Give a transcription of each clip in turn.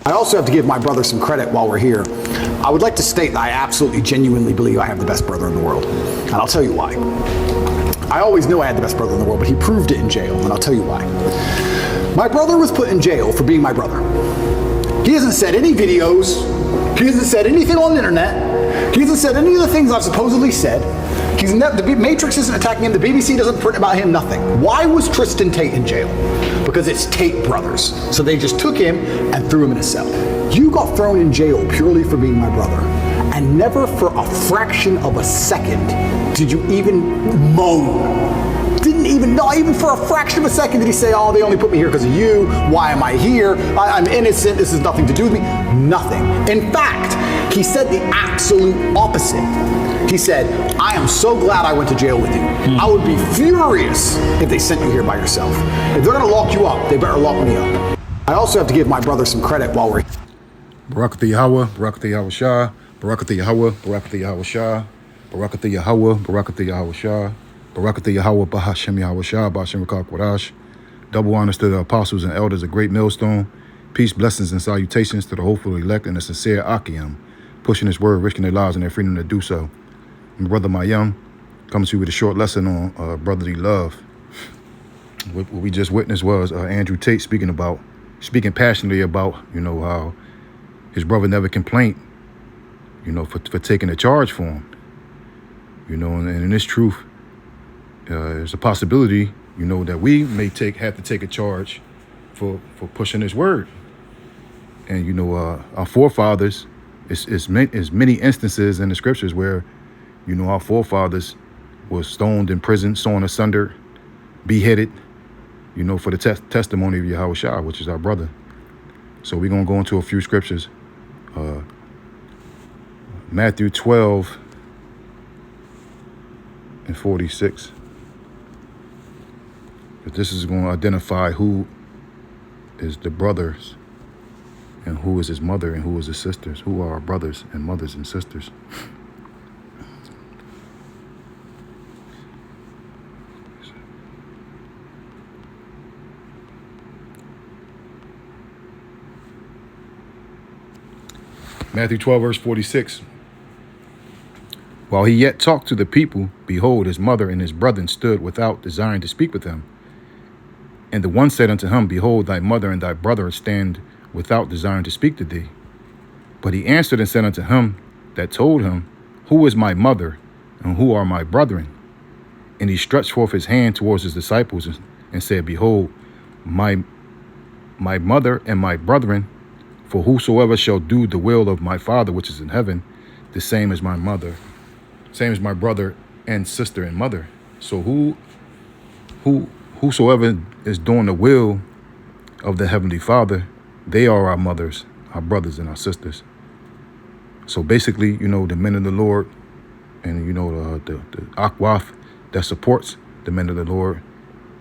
I also have to give my brother some credit while we're here. I would like to state that I absolutely, genuinely believe I have the best brother in the world. And I'll tell you why. I always knew I had the best brother in the world, but he proved it in jail, and I'll tell you why. My brother was put in jail for being my brother. He hasn't said any videos. He hasn't said anything on the internet. He hasn't said any of the things I've supposedly said. The Matrix isn't attacking him. The BBC doesn't print about him, nothing. Why was Tristan Tate in jail? Because it's Tate brothers. So they just took him and threw him in a cell. You got thrown in jail purely for being my brother. And never for a fraction of a second did you even moan. Not even for a fraction of a second did he say, oh, they only put me here because of you. Why am I here? I'm innocent. This has nothing to do with me. Nothing. In fact, he said the absolute opposite. He said, I am so glad I went to jail with you. I would be furious if they sent you here by yourself. If they're going to lock you up, they better lock me up. I also have to give my brother some credit while we're here. Barakatha Yahweh, Barakatha Yahweh Shah, Barakatha Yahweh, Barakatha Yahweh Shah, Barakatha Yahweh, Barakatha Yahweh Shah, Barakatha Yahweh, Bahashem Yahweh Shah, Bahashem Rakak Wadash. Double honors to the apostles and elders of Great Millstone. Peace, blessings, and salutations to the hopeful elect and the sincere Akim, pushing his word, risking their lives and their freedom to do so. My brother Mayim comes to you with a short lesson on brotherly love. What we just witnessed was Andrew Tate speaking passionately about, how his brother never complained, for taking a charge for him. And in this truth, there's a possibility, that we may have to take a charge for pushing his word. And, our forefathers, it's many instances in the scriptures where, our forefathers were stoned in prison, sawn asunder, beheaded, for the testimony of Yahweh Shah, which is our brother. So we're going to go into a few scriptures. Matthew 12 and 46. But this is going to identify who is the brothers and who is his mother and who is his sisters. Who are our brothers and mothers and sisters. Matthew 12, verse 46. While he yet talked to the people, behold, his mother and his brethren stood without, desiring to speak with him. And the one said unto him, behold, thy mother and thy brother stand without, desiring to speak to thee. But he answered and said unto him that told him, who is my mother and who are my brethren? And he stretched forth his hand towards his disciples and said, behold, my mother and my brethren, for whosoever shall do the will of my Father which is in heaven, the same as my mother, same as my brother and sister and mother. So whosoever is doing the will of the Heavenly Father, they are our mothers, our brothers, and our sisters. So basically, the men of the Lord and, the Akwaf that supports the men of the Lord,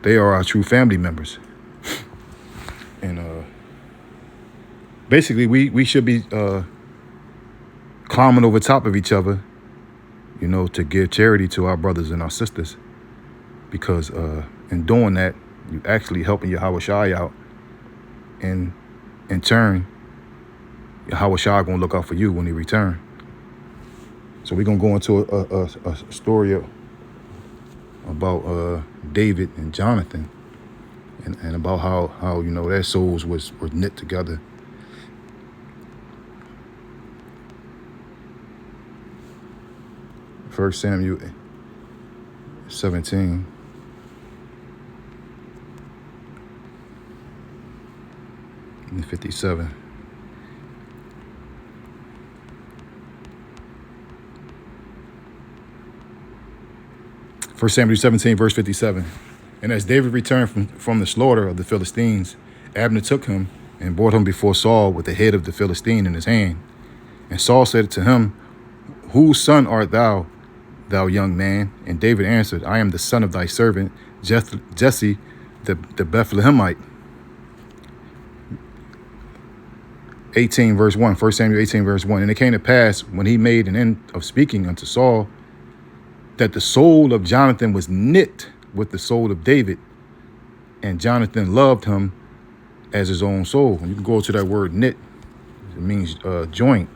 they are our true family members. And basically, we should be climbing over top of each other, to give charity to our brothers and our sisters. Because in doing that, you actually helping Yahweh Shai out. And in turn, Yahweh Shai going to look out for you when he return. So we're going to go into a story about David and Jonathan. And about how their souls were knit together. First Samuel 17. And 57. First Samuel 17, verse 57. And as David returned from the slaughter of the Philistines, Abner took him and brought him before Saul with the head of the Philistine in his hand. And Saul said to him, whose son art thou, thou young man? And David answered, I am the son of thy servant, Jesse the Bethlehemite. 18 verse 1, 1 Samuel 18 verse 1. And it came to pass, when he made an end of speaking unto Saul, that the soul of Jonathan was knit with the soul of David, and Jonathan loved him as his own soul. And you can go to that word knit It means joint.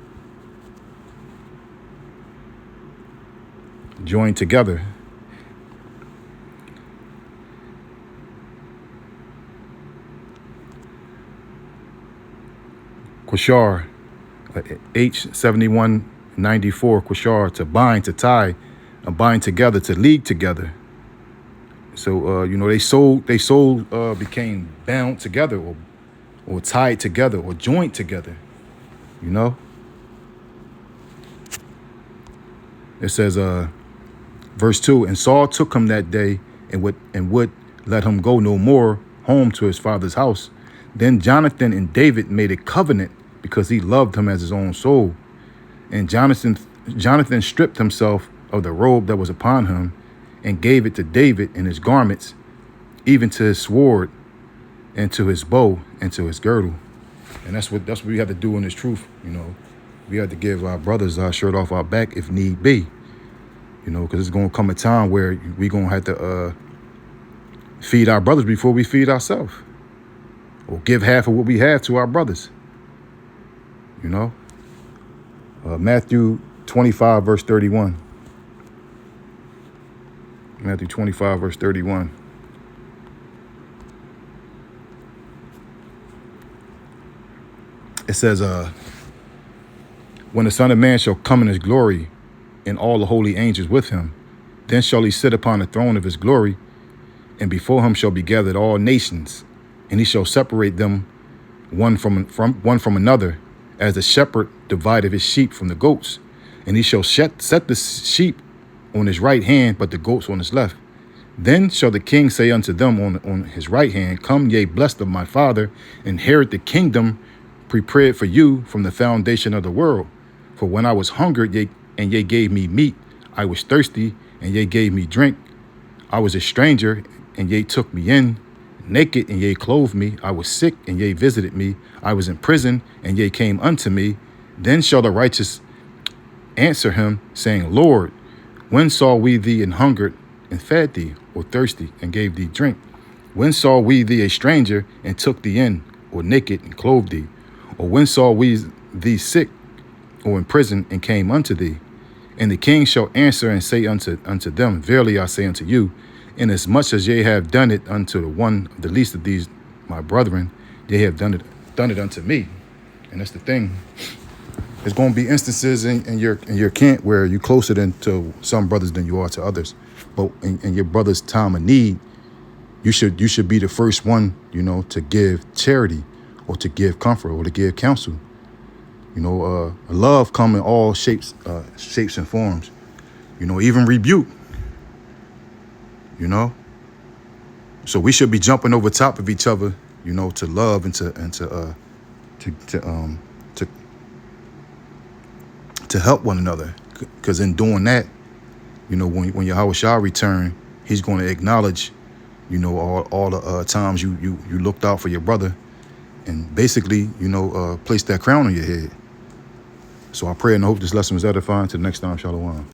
Joined together. Quashar, H7194, Quashar, to bind, to tie, bind together, to league together. So they soul became bound together, or tied together, or joined together. You know. It says, verse 2, and Saul took him that day and would let him go no more home to his father's house. Then Jonathan and David made a covenant because he loved him as his own soul. And Jonathan stripped himself of the robe that was upon him and gave it to David and his garments, even to his sword and to his bow and to his girdle. And that's what we have to do in this truth. You know, we have to give our brothers our shirt off our back if need be. You know, because it's going to come a time where we're going to have to feed our brothers before we feed ourselves, or give half of what we have to our brothers. You know, Matthew 25, verse 31. Matthew 25, verse 31. It says, when the Son of Man shall come in his glory and all the holy angels with him, then shall he sit upon the throne of his glory, and before him shall be gathered all nations, and he shall separate them one from another, as the shepherd divideth his sheep from the goats. And he shall set the sheep on his right hand, but the goats on his left. Then shall the king say unto them on his right hand, Come, ye blessed of my Father, inherit the kingdom prepared for you from the foundation of the world. For when I was hungered, and ye gave me meat, I was thirsty, and ye gave me drink. I was a stranger, and ye took me in. Naked, and ye clothed me. I was sick, and ye visited me. I was in prison, and ye came unto me. Then shall the righteous answer him, saying, Lord, when saw we thee an hungered, and fed thee, or thirsty, and gave thee drink? When saw we thee a stranger, and took thee in, or naked, and clothed thee? Or when saw we thee sick, or in prison, and came unto thee? And the king shall answer and say unto them, Verily I say unto you, inasmuch as ye have done it unto the least of these my brethren, they have done it unto me. And that's the thing. There's going to be instances in your camp where you're closer to some brothers than you are to others. But in your brother's time of need, you should be the first one, you know, to give charity, or to give comfort, or to give counsel. You know, love come in all shapes and forms. You know, even rebuke. You know, so we should be jumping over top of each other, you know, to love and to help one another. Because in doing that, you know, when Yahweh Shah return, he's going to acknowledge, you know, all the times you looked out for your brother, and basically, you know, place that crown on your head. So I pray and hope this lesson was edifying. Till next time, Shalom.